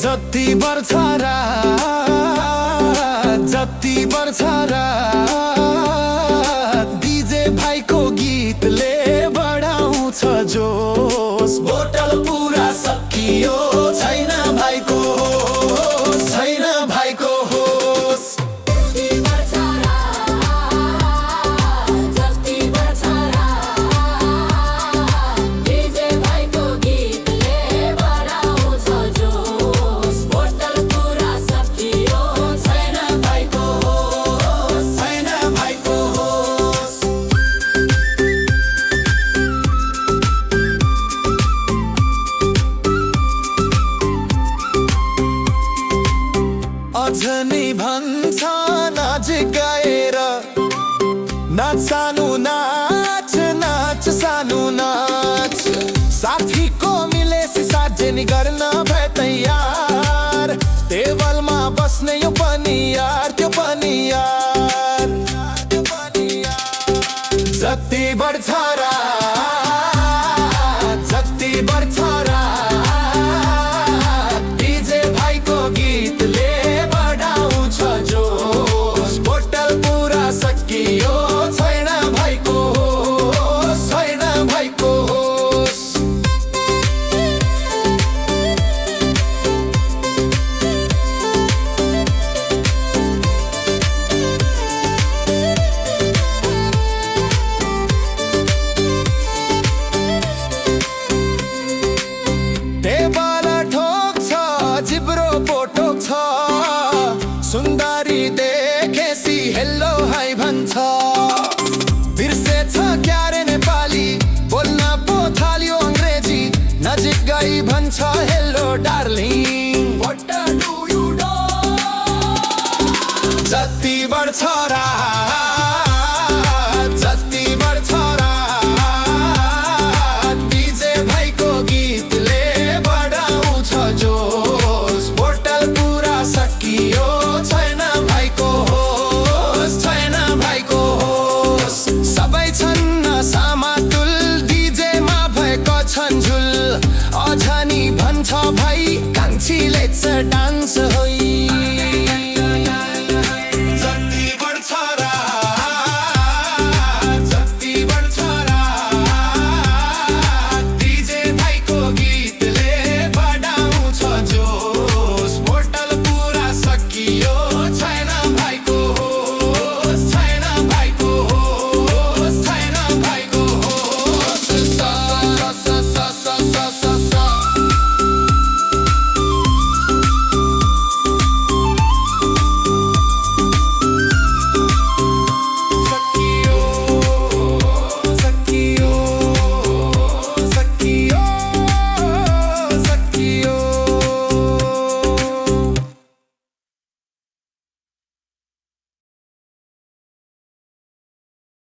जति बढ्छ रात, जति बढ्छ रात, डीजे भाइको गीतले बढाउँछ जोस। बोतल पुरा सकियो, छैन भाइको होस, छैन भाइको होस। अझ नि भन्छ नाच गाएर, नाच सानो नाच, नाच सानो नाच। साथीको मिलेसी सार्वजनिक गर्न भए तयार, टेबलमा बस्ने यो पनि यार, त्यो पनि यार। जति बढ्छ रात, जति बढ्छ रात, डीजे भाइको गीतले बढाउँछ जोस। बोतल पुरा सकियो, छैन भाइको होस, छैन भाइको होस। टेबल ठोक्छ, जिब्रो पोटोक्छ, सुन्दरी देखेसी हेलो हाई भन्छ। बिर्सेछ क्यारे नेपाली, बोल्न पो थाल्यो अङ्ग्रेजी, नजिक गई भन्छ hello darling, what do you do. जति बढ्छ रात,